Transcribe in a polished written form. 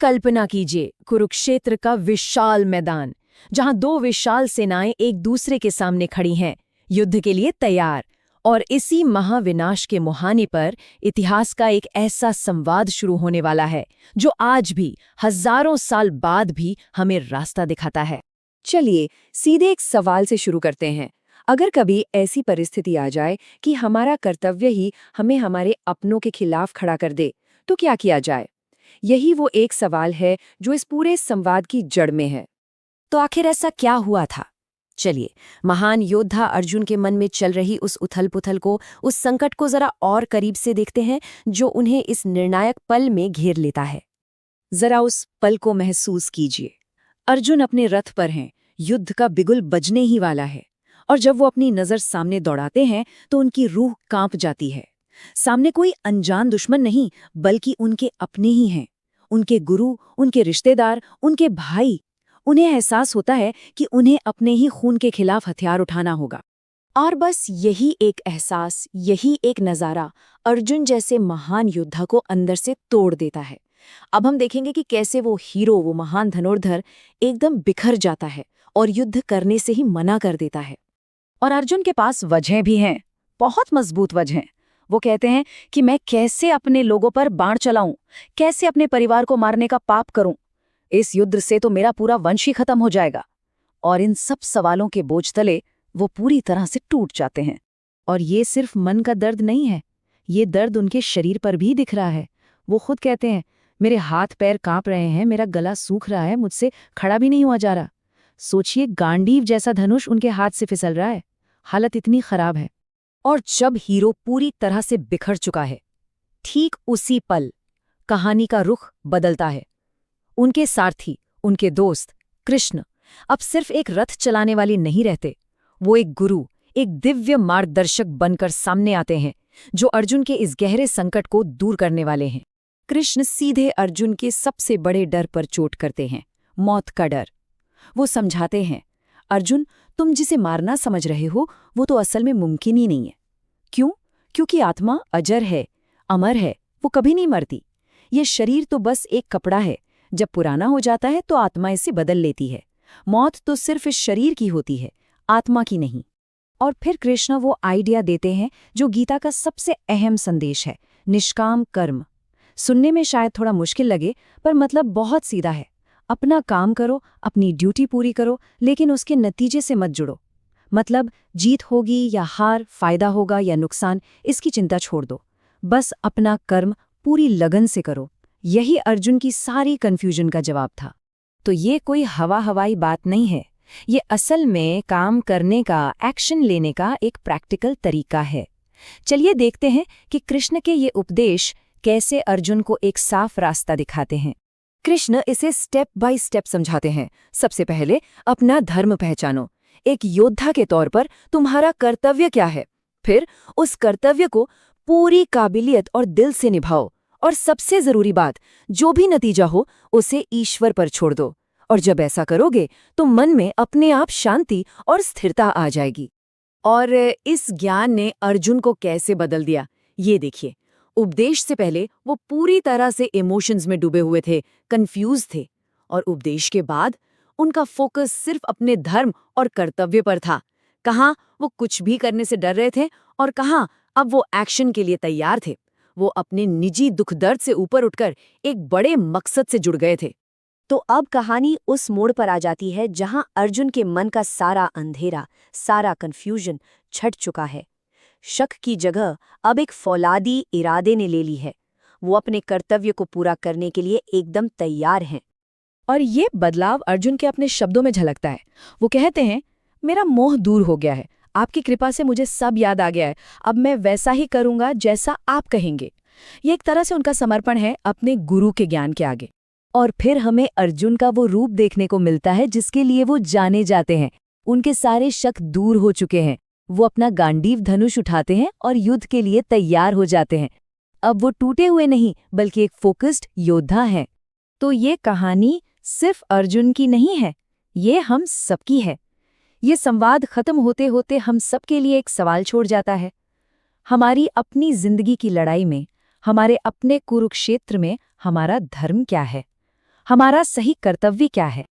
कल्पना कीजिए कुरुक्षेत्र का विशाल मैदान, जहां दो विशाल सेनाएं एक दूसरे के सामने खड़ी हैं, युद्ध के लिए तैयार। और इसी महाविनाश के मुहाने पर इतिहास का एक ऐसा संवाद शुरू होने वाला है जो आज भी, हजारों साल बाद भी हमें रास्ता दिखाता है। चलिए सीधे एक सवाल से शुरू करते हैं। अगर कभी ऐसी परिस्थिति आ जाए कि हमारा कर्तव्य ही हमें हमारे अपनों के खिलाफ खड़ा कर दे, तो क्या किया जाए? यही वो एक सवाल है जो इस पूरे संवाद की जड़ में है। तो आखिर ऐसा क्या हुआ था? चलिए, महान योद्धा अर्जुन के मन में चल रही उस उथल-पुथल को, उस संकट को जरा और करीब से देखते हैं जो उन्हें इस निर्णायक पल में घेर लेता है। जरा उस पल को महसूस कीजिए। अर्जुन अपने रथ पर हैं, युद्ध का बिगुल बजने ही वाला है, और जब वो अपनी नजर सामने दौड़ाते हैं तो उनकी रूह कांप जाती है। सामने कोई अनजान दुश्मन नहीं, बल्कि उनके अपने ही हैं, उनके गुरु, उनके रिश्तेदार, उनके भाई। उन्हें एहसास होता है कि उन्हें अपने ही खून के खिलाफ हथियार उठाना होगा। और बस यही एक एहसास, यही एक नज़ारा अर्जुन जैसे महान योद्धा को अंदर से तोड़ देता है। अब हम देखेंगे कि कैसे वो हीरो, वो महान धनुर्धर एकदम बिखर जाता है और युद्ध करने से ही मना कर देता है। और अर्जुन के पास वजह भी हैं, बहुत मजबूत वजह। वो कहते हैं कि मैं कैसे अपने लोगों पर बाण चलाऊं, कैसे अपने परिवार को मारने का पाप करूं, इस युद्ध से तो मेरा पूरा वंश ही खत्म हो जाएगा। और इन सब सवालों के बोझ तले वो पूरी तरह से टूट जाते हैं। और ये सिर्फ मन का दर्द नहीं है, ये दर्द उनके शरीर पर भी दिख रहा है। वो खुद कहते हैं, मेरे हाथ पैर कांप रहे हैं, मेरा गला सूख रहा है, मुझसे खड़ा भी नहीं हुआ जा रहा। सोचिए, गांडीव जैसा धनुष उनके हाथ से फिसल रहा है। हालत इतनी खराब है। और जब हीरो पूरी तरह से बिखर चुका है, ठीक उसी पल कहानी का रुख बदलता है। उनके सारथी, उनके दोस्त कृष्ण अब सिर्फ एक रथ चलाने वाली नहीं रहते। वो एक गुरु, एक दिव्य मार्गदर्शक बनकर सामने आते हैं जो अर्जुन के इस गहरे संकट को दूर करने वाले हैं। कृष्ण सीधे अर्जुन के सबसे बड़े डर पर चोट करते हैं, मौत का डर। वो समझाते हैं, अर्जुन, तुम जिसे मारना समझ रहे हो वो तो असल में मुमकिन ही नहीं है। क्यों? क्योंकि आत्मा अजर है, अमर है, वो कभी नहीं मरती। ये शरीर तो बस एक कपड़ा है, जब पुराना हो जाता है तो आत्मा इसे बदल लेती है। मौत तो सिर्फ इस शरीर की होती है, आत्मा की नहीं। और फिर कृष्ण वो आइडिया देते हैं जो गीता का सबसे अहम संदेश है, निष्काम कर्म। सुनने में शायद थोड़ा मुश्किल लगे, पर मतलब बहुत सीधा है। अपना काम करो, अपनी ड्यूटी पूरी करो, लेकिन उसके नतीजे से मत जुड़ो। मतलब जीत होगी या हार, फायदा होगा या नुकसान, इसकी चिंता छोड़ दो। बस अपना कर्म पूरी लगन से करो। यही अर्जुन की सारी कन्फ्यूजन का जवाब था। तो ये कोई हवाई बात नहीं है, ये असल में काम करने का, एक्शन लेने का एक प्रैक्टिकल तरीका है। चलिए देखते हैं कि कृष्ण के ये उपदेश कैसे अर्जुन को एक साफ रास्ता दिखाते हैं। कृष्ण इसे स्टेप बाय स्टेप समझाते हैं। सबसे पहले अपना धर्म पहचानो। एक योद्धा के तौर पर तुम्हारा कर्तव्य क्या है, फिर उस कर्तव्य को पूरी काबिलियत और दिल से निभाओ। और सबसे जरूरी बात, जो भी नतीजा हो उसे ईश्वर पर छोड़ दो। और जब ऐसा करोगे तो मन में अपने आप शांति और स्थिरता आ जाएगी। और इस ज्ञान ने अर्जुन को कैसे बदल दिया, ये देखिए। उपदेश से पहले वो पूरी तरह से इमोशंस में डूबे हुए थे, कंफ्यूज थे। और उपदेश के बाद उनका फोकस सिर्फ अपने धर्म और कर्तव्य पर था। कहाँ वो कुछ भी करने से डर रहे थे और कहाँ अब वो एक्शन के लिए तैयार थे। वो अपने निजी दुख दर्द से ऊपर उठकर एक बड़े मकसद से जुड़ गए थे। तो अब कहानी उस मोड़ पर आ जाती है जहां अर्जुन के मन का सारा अंधेरा, सारा कंफ्यूजन छट चुका है। शक की जगह अब एक फौलादी इरादे ने ले ली है। वो अपने कर्तव्य को पूरा करने के लिए एकदम तैयार हैं। और ये बदलाव अर्जुन के अपने शब्दों में झलकता है। वो कहते हैं, मेरा मोह दूर हो गया है, आपकी कृपा से मुझे सब याद आ गया है, अब मैं वैसा ही करूंगा जैसा आप कहेंगे। ये एक तरह से उनका समर्पण है अपने गुरु के ज्ञान के आगे। और फिर हमें अर्जुन का वो रूप देखने को मिलता है जिसके लिए वो जाने जाते हैं। उनके सारे शक दूर हो चुके हैं। वो अपना गांडीव धनुष उठाते हैं और युद्ध के लिए तैयार हो जाते हैं। अब वो टूटे हुए नहीं, बल्कि एक फोकस्ड योद्धा हैं। तो ये कहानी सिर्फ अर्जुन की नहीं है, ये हम सबकी है। ये संवाद खत्म होते होते हम सबके लिए एक सवाल छोड़ जाता है। हमारी अपनी जिंदगी की लड़ाई में, हमारे अपने कुरुक्षेत्र में हमारा धर्म क्या है? हमारा सही कर्तव्य क्या है।